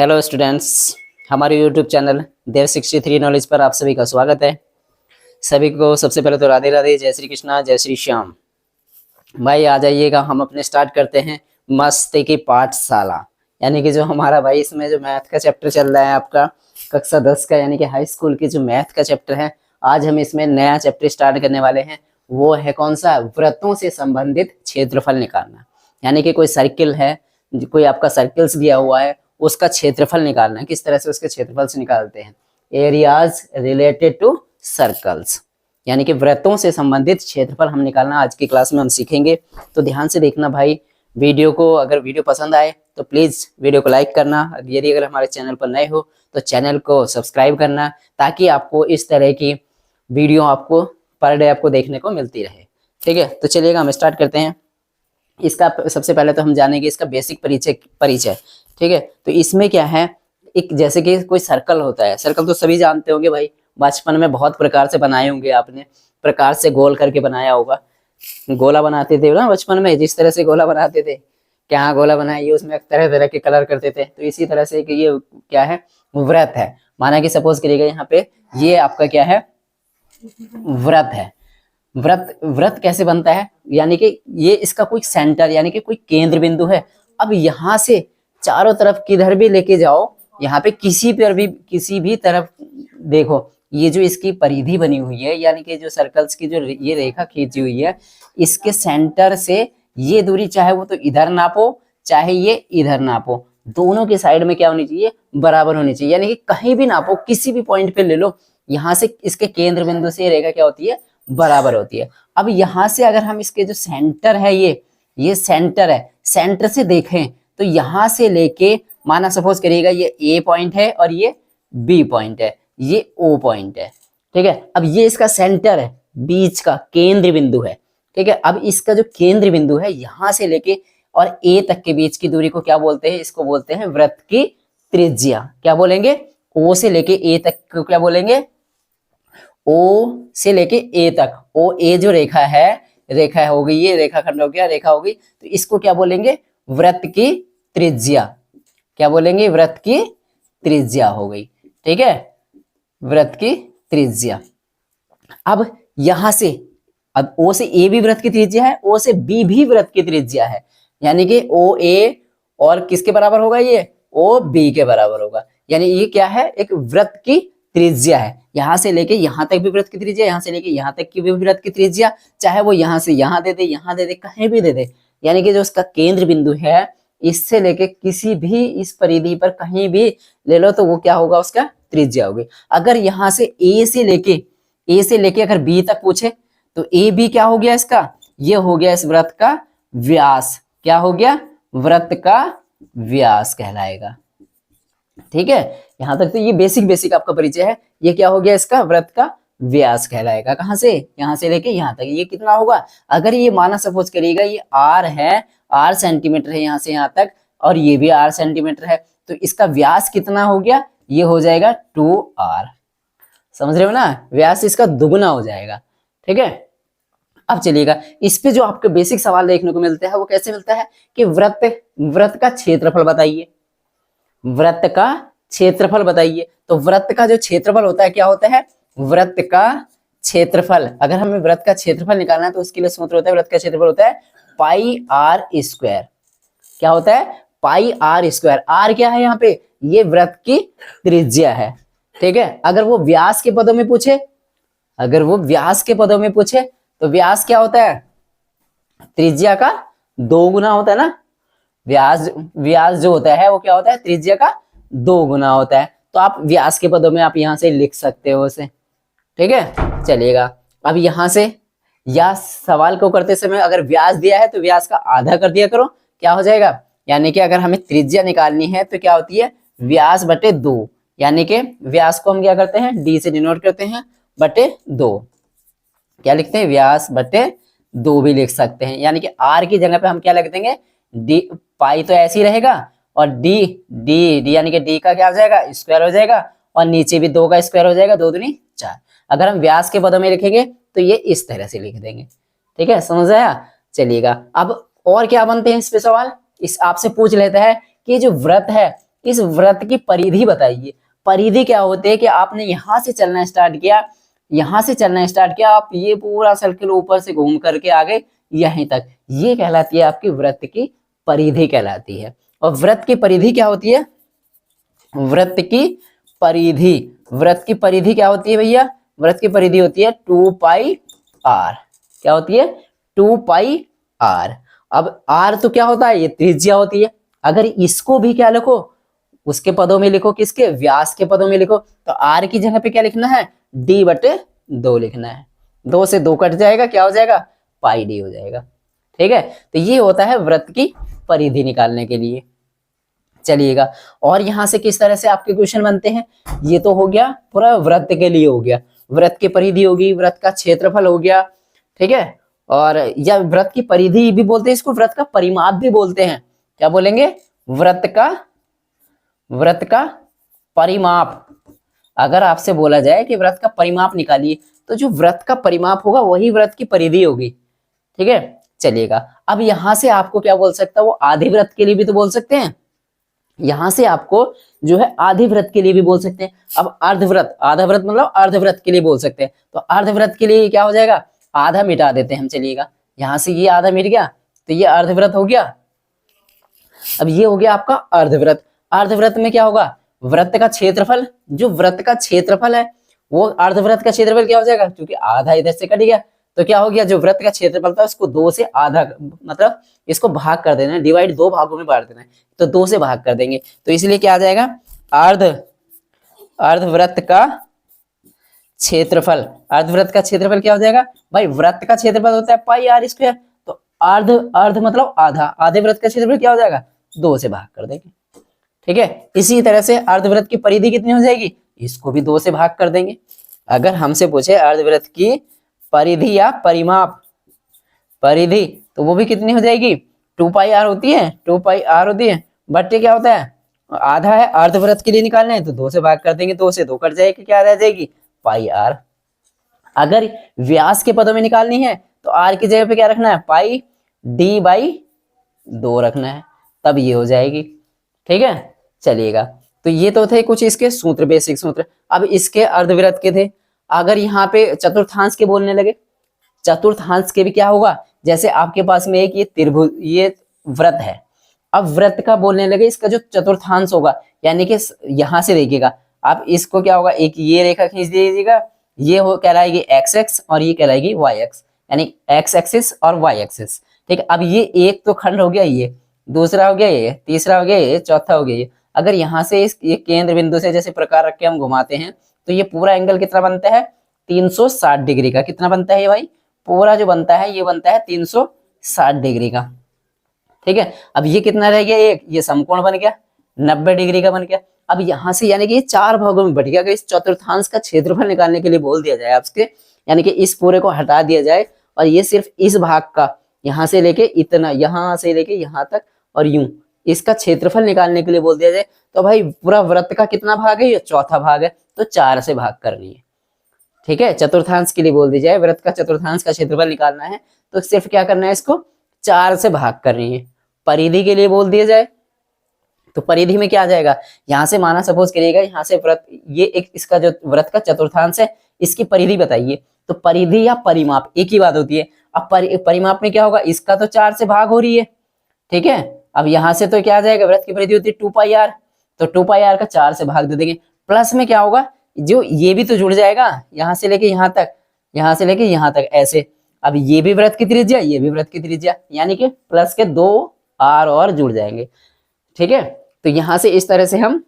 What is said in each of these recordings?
Hello students, हमारे YouTube channel देव 63 knowledge पर आप सभी का स्वागत है। सभी को सबसे पहले तो राधे राधे, जय श्री कृष्णा, जय श्री श्याम। भाई आ जाइएगा, हम अपने स्टार्ट करते हैं मस्ती की पाठशाला। यानी कि जो हमारा भाई इसमें जो मैथ का चैप्टर चल रहा है आपका कक्षा 10 का, यानी कि हाई स्कूल की जो मैथ का चैप्टर है, आज हम इसमें नया चैप्टर स्टार्ट करने वाले हैं। वो है कौन सा? वृत्तों से संबंधित क्षेत्रफल निकालना। यानी कि कोई सर्किल है, कोई आपका सर्किल्स दिया हुआ है, उसका क्षेत्रफल निकालना है। किस तरह से उसके क्षेत्रफल से निकालते हैं? एरियाज रिलेटेड टू सर्कल्स, यानी कि वृत्तों से संबंधित क्षेत्रफल हम निकालना आज की क्लास में हम सीखेंगे। तो ध्यान से देखना भाई वीडियो को। अगर वीडियो पसंद आए तो प्लीज वीडियो को लाइक करना। यदि अगर हमारे चैनल पर नए हो तो चैनल को सब्सक्राइब करना, ताकि आपको इस तरह की वीडियो आपको पर डे आपको देखने को मिलती रहे। ठीक है, तो चलिएगा हम स्टार्ट करते हैं। इसका सबसे पहले तो हम जानेंगे इसका बेसिक परिचय। ठीक है, तो इसमें क्या है, एक जैसे कि कोई सर्कल होता है। सर्कल तो सभी जानते होंगे भाई, बचपन में बहुत प्रकार से बनाए होंगे आपने, प्रकार से गोल करके बनाया होगा। गोला बनाते थे ना बचपन में, जिस तरह से गोला बनाते थे, क्या गोला बनाइए, उसमें तरह तरह के कलर करते थे। तो इसी तरह से कि ये क्या है, व्रत है। माना कि सपोज करिएगा यहाँ पे ये आपका क्या है, व्रत है। व्रत कैसे बनता है? यानी कि ये इसका कोई सेंटर यानी कि कोई केंद्र बिंदु है। अब यहाँ से चारों तरफ किधर भी लेके जाओ, यहाँ पे किसी भी तरफ देखो, ये जो इसकी परिधि बनी हुई है, यानी कि जो सर्कल्स की जो ये रेखा खींची हुई है, इसके सेंटर से ये दूरी चाहे वो तो इधर नापो चाहे ये इधर नापो, दोनों के साइड में क्या होनी चाहिए? बराबर होनी चाहिए। यानी कि कहीं भी नापो, किसी भी पॉइंट पे ले लो, यहाँ से इसके केंद्र बिंदु से ये रेखा क्या होती है? बराबर होती है। अब यहाँ से अगर हम इसके जो सेंटर है, ये सेंटर है, सेंटर से देखें तो यहाँ से लेके माना सपोज करिएगा ये ए पॉइंट है और ये बी पॉइंट है, ये ओ पॉइंट है। ठीक है, अब ये इसका सेंटर है, बीच का केंद्र बिंदु है। ठीक है, अब इसका जो केंद्र बिंदु है यहाँ से लेके और ए तक के बीच की दूरी को क्या बोलते हैं? इसको बोलते हैं वृत्त की त्रिज्या। क्या बोलेंगे? ओ से लेके ए तक को क्या बोलेंगे? ओ से लेके ए तक, ओ ए जो रेखा हो गई, ये रेखा खंड हो गया, रेखा हो गई, तो इसको क्या बोलेंगे? वृत्त की त्रिज्या। क्या बोलेंगे? वृत्त की त्रिज्या हो गई। ठीक है, वृत्त की त्रिज्या। अब यहां से, अब ओ से ए भी वृत्त की त्रिज्या है, ओ से बी भी वृत्त की त्रिज्या है, यानी कि ओ ए और किसके बराबर होगा? ये ओ बी के बराबर होगा। यानी ये क्या है? एक वृत्त की त्रिज्या है। यहां से लेके यहां तक भी वृत्त की त्रिज्या, यहां से लेके यहां तक की भी वृत्त की त्रिज्या, चाहे वो यहां से यहां दे दे, यहां दे दे, कहीं भी दे दे। यानी कि जो उसका केंद्र बिंदु है, इससे लेके किसी भी इस परिधि पर कहीं भी ले लो तो वो क्या होगा? उसका त्रिज्या होगी। अगर यहाँ से ए से लेके अगर बी तक पूछे तो ए बी क्या हो गया इसका? ये हो गया इस वृत्त का व्यास। क्या हो गया? वृत्त का व्यास कहलाएगा। ठीक है, यहां तक तो ये बेसिक आपका परिचय है। ये क्या हो गया? इसका वृत्त का व्यास कहलाएगा। कहां से? यहां से लेके यहां तक। ये कितना होगा? अगर ये माना सपोज करिएगा ये आर है, आर सेंटीमीटर है यहां से यहां तक, और ये भी आर सेंटीमीटर है, तो इसका व्यास कितना हो गया? ये हो जाएगा 2r। समझ रहे हो ना? व्यास इसका दुगुना हो जाएगा। ठीक है, अब चलिएगा इस पे जो आपके बेसिक सवाल देखने को मिलते हैं वो कैसे मिलता है कि वृत्त का क्षेत्रफल बताइए। वृत्त का क्षेत्रफल बताइए। तो वृत्त का जो क्षेत्रफल होता है क्या होता है? वृत्त का क्षेत्रफल, अगर हमें वृत्त का क्षेत्रफल निकालना है तो उसके लिए सूत्र होता है, वृत्त का क्षेत्रफल होता है पाई आर स्क्वायर। क्या होता है? पाई आर स्क्वायर। आर क्या है यहाँ पे? ये वृत्त की त्रिज्या है। ठीक है, अगर वो व्यास के पदों में पूछे, तो व्यास क्या होता है? त्रिज्या का 2 गुना होता है ना। व्यास जो होता है वो क्या होता है? त्रिज्या का 2 गुना होता है। तो आप व्यास के पदों में आप यहां से लिख सकते हो उसे। ठीक है, चलिएगा अब यहां से या सवाल को करते समय अगर व्यास दिया है तो व्यास का आधा कर दिया करो, क्या हो जाएगा? यानी कि अगर हमें त्रिज्या निकालनी है तो क्या होती है? व्यास बटे 2। यानी कि व्यास को हम क्या करते हैं? डी से डिनोट करते हैं, बटे 2। क्या लिखते हैं? व्यास बटे 2 भी लिख सकते हैं। यानी कि आर की जगह पे हम क्या लिख देंगे? डी। पाई तो ऐसे ही रहेगा, और डी यानी कि डी का क्या हो जाएगा? स्क्वायर हो जाएगा, और नीचे भी 2 का स्क्वायर हो जाएगा, 2 दूनी 4। अगर हम व्यास के पदों में लिखेंगे तो ये इस तरह से लिख देंगे। ठीक है, समझ आया? चलिएगा अब और क्या बनते हैं इस पे सवाल। इस आपसे पूछ लेता है कि जो व्रत है इस वृत्त की परिधि बताइए। परिधि क्या होती है कि आपने यहां से चलना स्टार्ट किया, यहां से चलना स्टार्ट किया, आप ये पूरा सर्किल ऊपर से घूम करके आ गए यहीं तक, ये कहलाती है आपकी वृत्त की परिधि कहलाती है। और वृत्त की परिधि क्या होती है? वृत्त की परिधि, वृत्त की परिधि क्या होती है भैया? वृत्त की परिधि होती है 2 पाई आर। क्या होती है? 2 पाई आर। अब आर तो क्या होता है? ये त्रिज्या होती है। अगर इसको भी क्या लिखो? उसके पदों में लिखो, किसके? व्यास के पदों में लिखो। तो आर की जगह पे क्या लिखना है? d/2 लिखना है। 2 से 2 कट जाएगा, क्या हो जाएगा? पाई डी हो जाएगा। ठीक है, तो ये होता है वृत्त की परिधि निकालने के लिए। चलिएगा, और यहां से किस तरह से आपके क्वेश्चन बनते हैं? ये तो हो गया पूरा वृत्त के लिए हो गया, वृत्त की परिधि होगी, वृत्त का क्षेत्रफल हो गया। ठीक है, और या वृत्त की परिधि भी बोलते हैं इसको, वृत्त का परिमाप भी बोलते हैं। क्या बोलेंगे? वृत्त का परिमाप। अगर आपसे बोला जाए कि वृत्त का परिमाप निकालिए, तो जो वृत्त का परिमाप होगा वही वृत्त की परिधि होगी। ठीक है, चलिएगा, अब यहां से आपको क्या बोल सकता है? वो आधे वृत्त के लिए भी तो बोल सकते हैं। यहां से आपको जो है आधे वृत्त के लिए भी बोल सकते हैं। अब अर्धवृत्त, आधा वृत्त मतलब अर्धवृत्त के लिए बोल सकते हैं। तो अर्धवृत्त के लिए क्या हो जाएगा? आधा मिटा देते हैं हम। चलिएगा, यहां से ये आधा मिट गया तो ये अर्धवृत्त हो गया। अब ये हो गया आपका अर्धवृत्त। अर्धवृत्त में क्या होगा? वृत्त का क्षेत्रफल, जो वृत्त का क्षेत्रफल है वो अर्धवृत्त का क्षेत्रफल क्या हो जाएगा? क्योंकि आधा इधर से कट गया तो क्या हो गया? जो वृत्त का क्षेत्रफल था उसको 2 से आधा, मतलब इसको भाग कर देना है, डिवाइड 2 भागों में बांट देना है, तो 2 से भाग कर देंगे। तो इसलिए क्या आ जाएगा? अर्धवृत्त का क्षेत्रफल। अर्धवृत्त का क्षेत्रफल क्या हो जाएगा भाई? वृत्त का क्षेत्रफल होता है पाई आर स्क्वायर, तो अर्ध मतलब आधा, आधे वृत्त का क्षेत्रफल क्या हो जाएगा? 2 से भाग कर देंगे। ठीक है, इसी तरह से अर्धवृत्त की परिधि कितनी हो जाएगी? इसको भी 2 से भाग कर देंगे। अगर हमसे पूछे अर्धवृत्त की परिधि या परिमाप, परिधि, तो वो भी कितनी हो जाएगी? 2 पाई आर होती है, 2 पाई आर होती है, बट्टे क्या होता है? आधा है, अर्धवृत्त के लिए निकालना है तो 2 से भाग कर देंगे, 2 से 2 कट जाएगी, क्या रह जाएगी? पाई आर। अगर व्यास के पदों में निकालनी है तो आर की जगह पे क्या रखना है? पाई d/2 रखना है, तब ये हो जाएगी। ठीक है, चलिएगा, तो ये तो थे कुछ इसके सूत्र, बेसिक सूत्र। अब इसके अर्धवृत्त के थे। अगर यहाँ पे चतुर्थांश के बोलने लगे, चतुर्थांश के भी क्या होगा? जैसे आपके पास में एक ये त्रिभुज, ये वृत्त है, अब वृत्त का बोलने लगे, इसका जो चतुर्थांश होगा, यानी कि यहां से देखिएगा आप, इसको क्या होगा? एक ये रेखा खींच दीजिएगा, ये हो कहलाएगी एक्स एक्स और ये कहलाएगी वाई एक्स, यानी एक्स एक्सिस और वाई एक्सिस। ठीक है, अब ये एक तो खंड हो गया, ये दूसरा हो गया, ये तीसरा हो गया, ये चौथा हो गया। ये अगर यहाँ से इस ये केंद्र बिंदु से जैसे प्रकार रख के हम घुमाते हैं तो ये पूरा एंगल कितना बनता है? 360 डिग्री का। कितना बनता है ये भाई? पूरा जो बनता है ये बनता है 360 डिग्री का। ठीक है, अब ये कितना रह गया? एक ये समकोण बन गया, 90 डिग्री का बन गया। अब यहाँ से यानी कि ये 4 भागों में बट गया। अगर इस चतुर्थांश का क्षेत्रफल निकालने के लिए बोल दिया जाए आपसे, यानी कि इस पूरे को हटा दिया जाए और ये सिर्फ इस भाग का, यहाँ से लेके इतना, यहाँ से लेके यहाँ तक और यूं, इसका क्षेत्रफल निकालने के लिए बोल दिया जाए, तो भाई पूरा वृत्त का कितना भाग है? ये चौथा भाग है, तो 4 से भाग करनी है। ठीक है, चतुर्थांश के लिए बोल दी जाए, वृत्त का चतुर्थांश का क्षेत्रफल निकालना है तो सिर्फ क्या करना है? इसको 4 से भाग करनी है। परिधि के लिए बोल दिया जाए तो परिधि में क्या आ जाएगा? यहाँ से माना सपोज करिएगा, यहाँ से वृत्त, ये एक इसका जो वृत्त का चतुर्थांश है, इसकी परिधि बताइए। तो परिधि या परिमाप एक ही बात होती है। अब परिमाप में क्या होगा? इसका तो 4 से भाग हो रही है। ठीक है, अब यहाँ से तो क्या आ जाएगा? वृत्त की परिधि होती है 2 पाई आर, तो 2 पाई आर का 4 से भाग दे देंगे। प्लस में क्या होगा? जो ये भी तो जुड़ जाएगा, यहाँ से लेके यहाँ तक, यहाँ से लेके यहाँ तक, ऐसे। अब ये भी वृत्त की त्रिज्या, ये भी वृत्त की त्रिज्या, यानी कि प्लस के 2 आर और जुड़ जाएंगे। ठीक है, तो यहां से इस तरह से हम,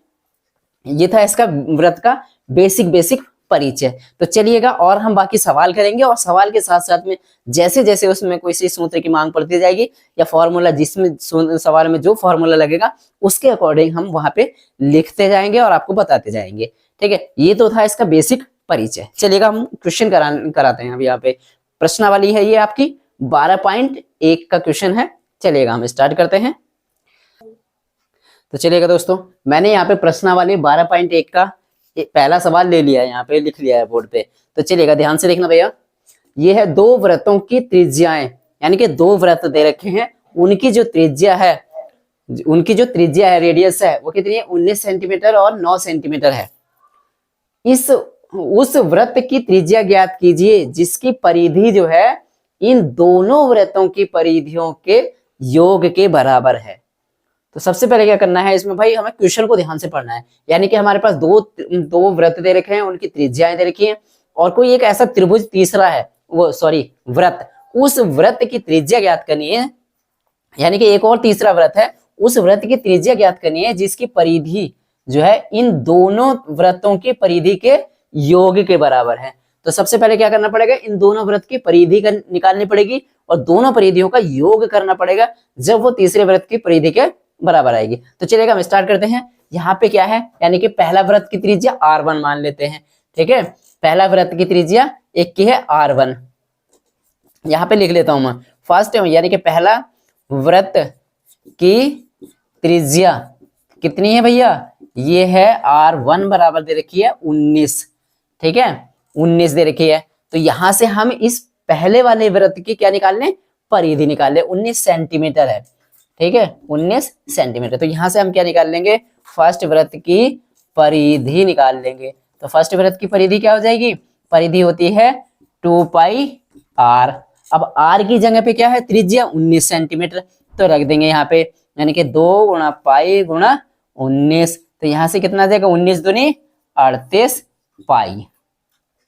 ये था इसका वृत्त का बेसिक परिचय। तो चलिएगा, और हम बाकी सवाल करेंगे, और सवाल के साथ साथ में जैसे जैसे उसमें कोई सी सूत्र की मांग पड़ती जाएगी या फॉर्मूला, जिसमें सवाल में जो फॉर्मूला लगेगा उसके अकॉर्डिंग हम वहां पे लिखते जाएंगे और आपको बताते जाएंगे। ठीक है, ये तो था इसका बेसिक परिचय। चलिएगा, हम क्वेश्चन कराते हैं। अभी यहाँ पे प्रश्नावली है, ये आपकी 12.1 का क्वेश्चन है। चलिएगा, हम स्टार्ट करते हैं। तो चलिएगा दोस्तों, मैंने यहाँ पे प्रश्नावली 12.1 का पहला सवाल ले लिया है, यहाँ पे लिख लिया है बोर्ड पे। तो चलिएगा, ध्यान से देखना भैया। ये है 2 वृत्तों की त्रिज्याएं, यानी कि 2 वृत्त दे रखे हैं, उनकी जो त्रिज्या है उनकी जो त्रिज्या है, रेडियस है, वो कितनी है? 19 सेंटीमीटर और 9 सेंटीमीटर है। इस उस वृत्त की त्रिज्या ज्ञात कीजिए जिसकी परिधि जो है इन दोनों वृत्तों की परिधियों के योग के बराबर है। तो सबसे पहले क्या करना है इसमें भाई, हमें क्वेश्चन को ध्यान से पढ़ना है। यानी कि हमारे पास दो वृत्त दे रखे हैं, उनकी त्रिज्याएं दे रखी हैं, और कोई एक ऐसा त्रिभुज तीसरा है, वो सॉरी वृत्त, उस वृत्त की त्रिज्या ज्ञात करनी है। यानी कि एक और तीसरा वृत्त है, उस वृत्त की त्रिज्या ज्ञात करनी है जिसकी परिधि जो है इन दोनों वृत्तों की परिधि के योग के बराबर है। तो सबसे पहले क्या करना पड़ेगा, इन दोनों वृत्त की परिधि निकालनी पड़ेगी और दोनों परिधियों का योग करना पड़ेगा जब वो तीसरे वृत्त की परिधि के बराबर आएगी। तो चलिएगा हम स्टार्ट करते हैं। यहाँ पे क्या है, यानी कि पहला वृत्त की त्रिज्या r1 मान लेते हैं। ठीक है, पहला वृत्त की त्रिज्या एक की है r1। यहाँ पे लिख लेता हूं मैं फर्स्ट, यानी कि पहला वृत्त की त्रिज्या कितनी है भैया, ये है r1 बराबर दे रखी है 19। ठीक है, 19 दे रखी है। तो यहां से हम इस पहले वाले वृत्त की क्या निकाल लें, परिधि निकाल लें। 19 सेंटीमीटर है। ठीक है, 19 सेंटीमीटर। तो यहां से हम क्या निकाल लेंगे, फर्स्ट वृत्त की परिधि निकाल लेंगे। तो फर्स्ट वृत्त की परिधि क्या हो जाएगी, परिधि होती है 2 पाई r। अब r की जगह पे क्या है, त्रिज्या 19 सेंटीमीटर, तो रख देंगे यहाँ पे, यानी कि 2 गुणा पाई गुणा 19। तो यहां से कितना आ जाएगा, 19 दूनी 38 पाई।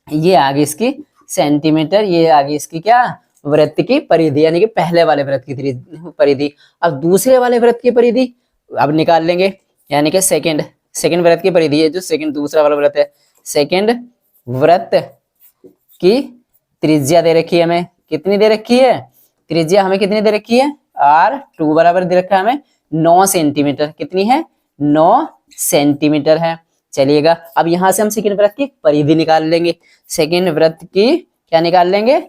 ये आगे इसकी सेंटीमीटर, ये आगे इसकी क्या, वृत्त की परिधि, यानी कि पहले वाले वृत्त की परिधि। अब दूसरे वाले वृत्त की परिधि अब निकाल लेंगे, यानी कि सेकंड वृत्त की परिधि है, जो सेकंड दूसरा वाला वृत्त है। सेकंड वृत्त की त्रिज्या दे रखी है हमें, कितनी दे रखी है, त्रिज्या हमें कितनी दे रखी है, r2 बराबर दे रखा है हमें 9 सेंटीमीटर। कितनी है, 9 सेंटीमीटर है। चलिएगा, अब यहां से हम सेकंड वृत्त की परिधि निकाल लेंगे। सेकंड वृत्त की क्या निकाल लेंगे,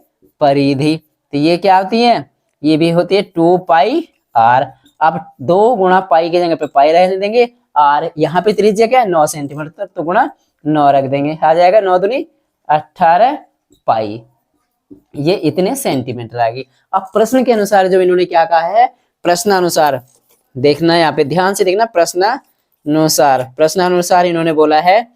परिधि। तो ये क्या होती है, ये भी होती है 2 पाई r। अब 2 गुणा पाई की जगह पे पाई रहने देंगे, r यहाँ पे त्रिज्या क्या है 9 सेंटीमीटर, तो गुणा 9 रख देंगे, आ जाएगा 9 दूनी 18 पाई। ये इतने सेंटीमीटर आ गई। अब प्रश्न के अनुसार जो इन्होंने क्या कहा है, प्रश्नानुसार देखना है, यहाँ पे ध्यान से देखना, प्रश्नानुसार इन्होंने बोला है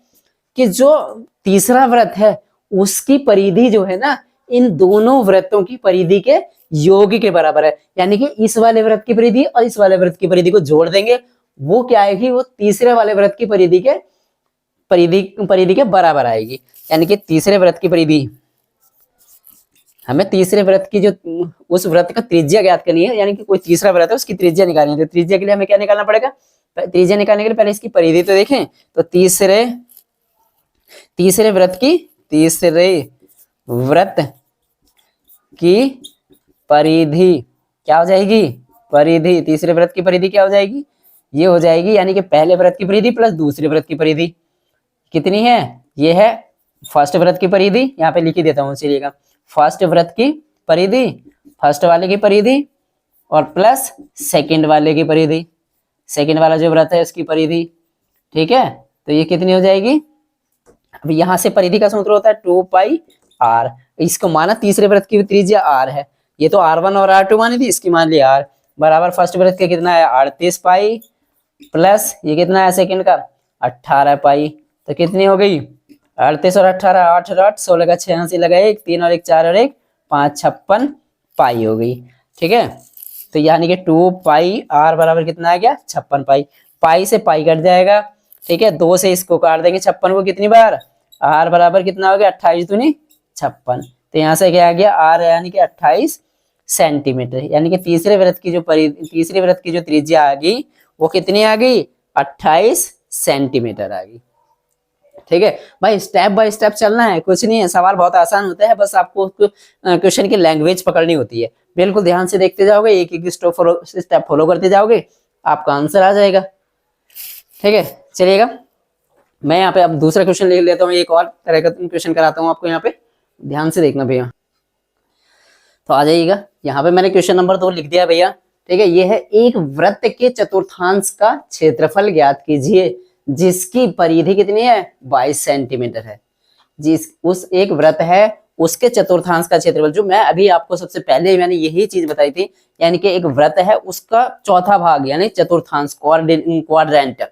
कि जो तीसरा वृत्त है उसकी परिधि जो है ना, इन दोनों वृत्तों की परिधि के योग के बराबर है। यानी कि इस वाले वृत्त की परिधि और इस वाले वृत्त की परिधि को जोड़ देंगे, वो क्या आएगी, वो तीसरे वाले वृत्त की परिधि के बराबर आएगी। यानी कि तीसरे वृत्त की परिधि, हमें तीसरे वृत्त की जो उस वृत्त का त्रिज्या ज्ञात करनी है, यानी कि कोई तीसरा वृत्त है उसकी त्रिज्या निकालनी है। तो त्रिज्या के लिए हमें क्या निकालना पड़ेगा, त्रिज्या निकालने के लिए पहले इसकी परिधि तो देखें। तो तीसरे वृत्त की परिधि क्या हो जाएगी, परिधि, तीसरे वृत्त की परिधि क्या हो जाएगी, ये हो जाएगी, यानी कि पहले वृत्त की परिधि प्लस दूसरे वृत्त की परिधि कितनी है, ये है फर्स्ट वृत्त की परिधि, यहाँ पे लिख ही देता हूँ, चलिएगा। फर्स्ट वृत्त की परिधि, फर्स्ट वाले की परिधि और प्लस सेकंड वाले की परिधि, सेकंड वाला जो वृत्त है उसकी परिधि। ठीक है, तो ये कितनी हो जाएगी, अब यहां से परिधि का सूत्र होता है 2 पाई r। इसको माना तीसरे वृत्त की त्रिज्या r है, ये तो r1 और r2 मानी थी, इसकी मान ली r बराबर फर्स्ट वृत्त का कितना है 38 पाई प्लस ये कितना है सेकंड का 18 पाई। तो कितनी हो गई, 38 और 18, 8 और 8 16 का 86 लगा, 1 3 और 1 4 और 1 5 56 पाई हो गई। ठीक है, तो यानी कि 2 पाई r बराबर कितना आ गया 56 पाई। पाई से पाई कट जाएगा, ठीक है, 2 से इसको काट देंगे 56 को कितनी बार, r बराबर कितना हो गया 28 दूनी 56। तो यहाँ से क्या आ गया r यानी कि 28 सेंटीमीटर। यानी कि तीसरे वृत्त की जो त्रिज्या आ गई वो कितनी आ गई, 28 सेंटीमीटर आ गई। ठीक है भाई, स्टेप बाय स्टेप चलना है, कुछ नहीं है, सवाल बहुत आसान होता है, बस आपको क्वेश्चन की लैंग्वेज पकड़नी होती है। बिल्कुल ध्यान से देखते जाओगे, एक एक स्टेप फॉलो करते जाओगे, आपका आंसर आ जाएगा। ठीक है, चलिएगा मैं यहाँ पे अब दूसरा क्वेश्चन लिख लेता हूँ, एक और तरह का क्वेश्चन कराता हूँ आपको, यहाँ पे ध्यान से देखना भैया। तो आ जाइएगा, यहाँ पे मैंने क्वेश्चन नंबर 2 लिख दिया भैया। ठीक है, ये है एक वृत्त के चतुर्थांश का क्षेत्रफल ज्ञात कीजिए जिसकी परिधि कितनी है 22 सेंटीमीटर है। उस एक वृत्त है, उसके चतुर्थांश का क्षेत्रफल, जो मैं अभी आपको सबसे पहले मैंने यही चीज बताई थी, यानी कि एक वृत्त है उसका चौथा भाग यानी चतुर्थांश, क्वाड्रेंट,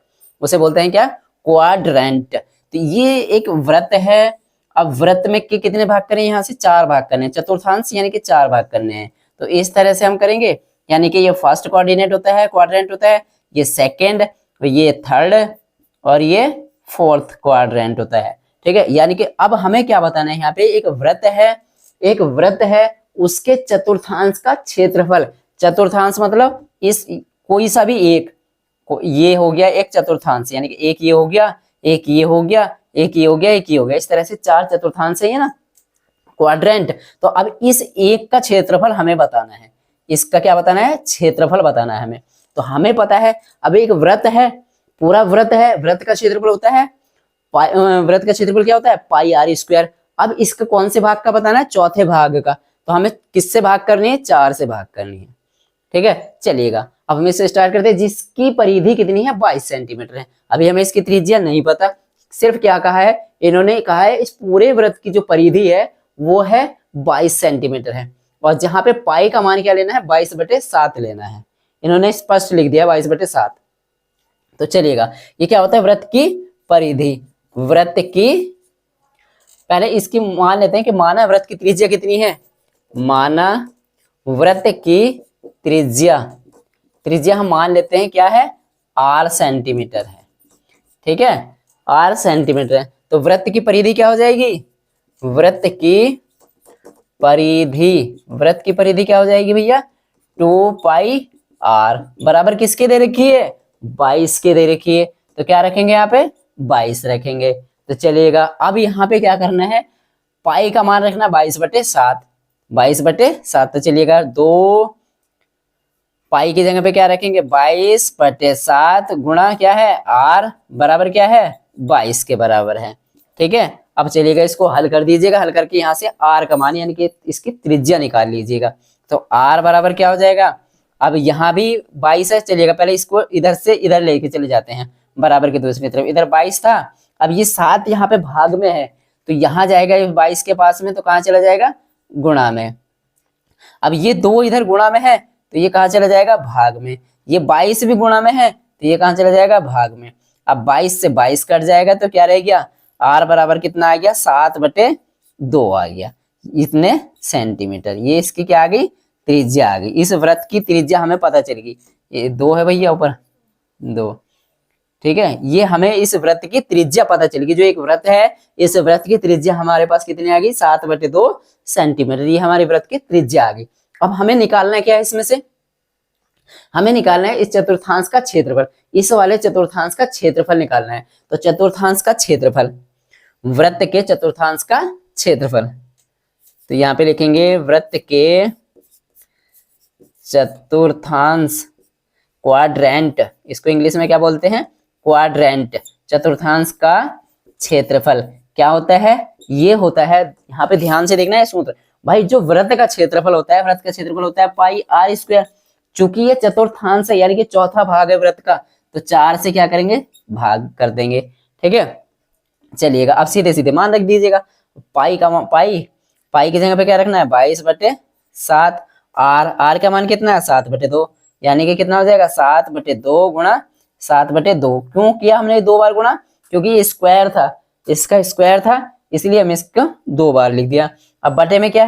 उसे बोलते हैं क्या, क्वाड्रेंट। तो ये एक वृत्त है। अब वृत्त में कितने भाग करें, यहाँ से 4 भाग करने हैं, चतुर्थांश यानी कि 4 भाग करने हैं। तो इस तरह से हम करेंगे, यानी कि ये फर्स्ट कोऑर्डिनेट होता है, क्वाड्रेंट होता है, ये सेकंड, ये थर्ड और ये फोर्थ क्वाड्रेंट होता है। ठीक है, यानी कि अब हमें क्या बताना है, यहाँ पे एक वृत्त है उसके चतुर्थांश का क्षेत्रफल। चतुर्थांश मतलब इस कोई सा भी एक, ये हो गया एक चतुर्थांश, यानी कि एक ये हो गया, एक ये हो गया, एक ये हो गया, एक ये हो गया, इस तरह से 4 चतुर्थांश है ना क्वाड्रेंट। तो अब इस एक का क्षेत्रफल हमें बताना है, इसका क्या बताना है, क्षेत्रफल बताना है हमें। तो हमें पता है अब एक वृत्त है, पूरा वृत्त है, वृत्त का क्षेत्रफल होता है वृत्त का क्षेत्रफल क्या होता है, पाई आर स्क्वायर। अब इसका कौन से भाग का बताना है, चौथे भाग का। तो हमें किससे भाग करनी है, 4 से भाग करनी है। ठीक है, चलिएगा अब हम इससे स्टार्ट करते हैं, जिसकी परिधि कितनी है, 22 सेंटीमीटर है। अभी हमें इसकी त्रिज्या नहीं पता, सिर्फ क्या कहा है इन्होंने, कहा है इस पूरे वृत्त की जो परिधि है वो है 22 सेंटीमीटर है, और जहां पे पाई का मान क्या लेना है, 22/7 लेना है। इन्होंने स्पष्ट लिख दिया 22/7। तो चलिएगा, ये क्या होता है, वृत्त की परिधि, वृत्त की, पहले इसकी मान लेते हैं कि माना वृत्त की त्रिज्या कितनी है, माना वृत्त की त्रिज्या हम मान लेते हैं क्या है, r सेंटीमीटर है। ठीक है, r सेंटीमीटर है। तो वृत्त की परिधि क्या हो जाएगी, वृत्त की परिधि क्या हो जाएगी भैया, 2πr बराबर किसके दे रखी है, 22 के दे रखी है। तो क्या रखेंगे यहाँ पे, 22 रखेंगे। तो चलिएगा अब यहाँ पे क्या करना है, पाई का मान रखना 22/7, 22/7। तो चलिएगा 2 पाई की जगह पे क्या रखेंगे, 22/7 गुणा क्या है, r बराबर क्या है, 22 के बराबर है। ठीक है, अब चलिएगा इसको हल कर दीजिएगा, हल करके यहाँ से r का मान यानी कि इसकी त्रिज्या निकाल लीजिएगा। तो r बराबर क्या हो जाएगा, अब यहाँ भी 22 है, चलिएगा पहले इसको इधर से इधर लेके चले जाते हैं, बराबर की दूसरी तरफ, इधर 22 था, अब ये 7 यहाँ पे भाग में है, तो यहाँ जाएगा 22 के पास में, तो कहाँ चला जाएगा, गुणा में। अब ये 2 इधर गुणा में है, तो ये कहाँ चला जाएगा, भाग में। ये 22 भी गुणा में है, तो ये कहाँ चला जाएगा, भाग में। अब 22 से 22 कट जाएगा, तो क्या रह गया, r बराबर कितना आ गया, 7/2 आ गया, इतने सेंटीमीटर। ये इसकी क्या आ गई, त्रिज्या आ गई। इस वृत्त की त्रिज्या हमें पता चल गई, ये 2 है भैया ऊपर 2। ठीक है, ये हमें इस वृत्त की त्रिज्या पता चल गई, जो एक वृत्त है इस वृत्त की त्रिज्या हमारे पास कितनी आ गई, 7/2 सेंटीमीटर, ये हमारी वृत्त की त्रिज्या आ गई। अब हमें निकालना है क्या है, इसमें से हमें निकालना है इस चतुर्थांश का क्षेत्रफल, इस वाले चतुर्थांश का क्षेत्रफल निकालना है। तो चतुर्थांश का क्षेत्रफल, वृत्त के चतुर्थांश का क्षेत्रफल, तो यहाँ पे लिखेंगे वृत्त के चतुर्थांश, क्वाड्रेंट, इसको इंग्लिश में क्या बोलते हैं, क्वाड्रेंट, चतुर्थांश का क्षेत्रफल क्या होता है, ये होता है, यहाँ पे ध्यान से देखना है सूत्र भाई, जो वृत्त का क्षेत्रफल होता है, वृत्त का क्षेत्रफल होता है पाई आर स्क्वायर। चूंकि ये चतुर्थांश है यानी कि चौथा भाग है वृत्त का, तो 4 से क्या करेंगे, भाग कर देंगे। ठीक है, चलिएगा अब सीधे सीधे मान रख दीजिएगा, पाई की जगह पे क्या रखना है, 22/7, r का मान कितना है, 7/2, यानी कि कितना हो जाएगा, 7/2 गुणा 7/2। क्यों किया हमने 2 बार गुणा, क्योंकि ये स्क्वायर था, इसका स्क्वायर था, इसलिए हमने इसको 2 बार लिख दिया। अब बटे में क्या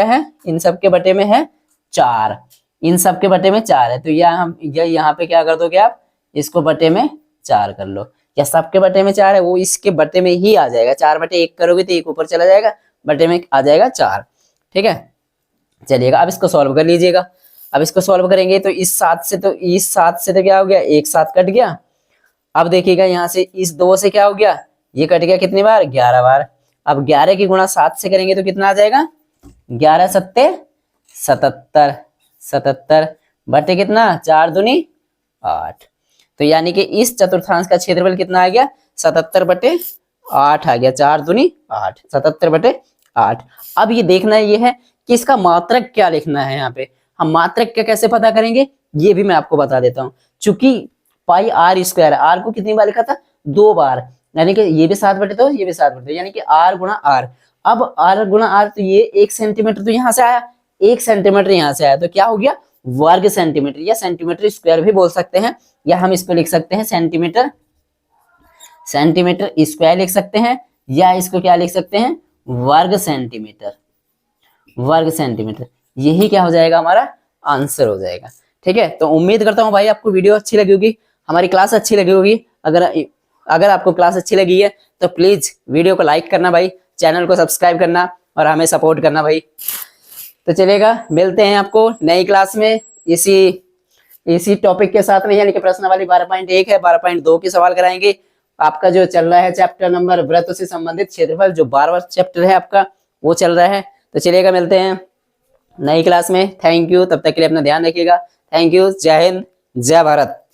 है, इन सब के बटे में है 4, इन सब के बटे में 4 है, तो यहाँ पे क्या कर दोगे आप, इसको बटे में 4 कर लो, या सबके बटे में 4 है वो इसके बटे में ही आ जाएगा, 4/1 करोगे तो 1 ऊपर चला जाएगा, बटे में आ जाएगा 4। ठीक है, चलिएगा अब इसको सॉल्व कर लीजिएगा। अब इसको सॉल्व करेंगे तो इस 7 से तो क्या हो गया, एक 7 कट गया। अब देखिएगा यहाँ से इस 2 से क्या हो गया, ये कट गया कितनी बार, 11 बार। अब 11 की गुणा 7 से करेंगे तो कितना आ जाएगा, 11 सत्ते 77 बटे कितना, 4 दूनी 8। तो यानी कि इस चतुर्थांश का क्षेत्रफल कितना आ गया, 77/8 आ गया, 4 दूनी 8, 77/8। अब ये देखना ये है कि इसका मात्रक क्या लिखना है। यहाँ पे हम मात्रक क्या कैसे पता करेंगे, ये भी मैं आपको बता देता हूँ। चूंकि पाई आर स्क्वायर, आर को कितनी बार लिखा था, 2 बार, यानी कि ये भी 7/2, ये भी 7/2, यानी कि r गुणा r। अब r गुणा r, तो ये 1 सेंटीमीटर तो यहाँ से आया, 1 सेंटीमीटर यहाँ से आया, तो क्या हो गया वर्ग सेंटीमीटर, या सेंटीमीटर स्क्वायर भी बोल सकते हैं, या हम इसको लिख सकते हैं सेंटीमीटर स्क्वायर लिख सकते हैं, या इसको क्या लिख सकते हैं वर्ग सेंटीमीटर, यही क्या हो जाएगा हमारा आंसर हो जाएगा। ठीक है, तो उम्मीद करता हूँ भाई आपको वीडियो अच्छी लगी होगी, हमारी क्लास अच्छी लगी होगी। अगर आपको क्लास अच्छी लगी है तो प्लीज वीडियो को लाइक करना भाई, चैनल को सब्सक्राइब करना और हमें सपोर्ट करना भाई। तो चलेगा, मिलते हैं आपको नई क्लास में इसी टॉपिक के साथ में, यानी कि प्रश्नावली 12.1 है, 12.2 के सवाल कराएंगे। आपका जो चल रहा है चैप्टर नंबर वृत्त से संबंधित क्षेत्रफल, जो 12वां चैप्टर है आपका, वो चल रहा है। तो चलिएगा, मिलते हैं नई क्लास में। थैंक यू, तब तक के लिए अपना ध्यान रखिएगा। थैंक यू, जय हिंद, जय भारत।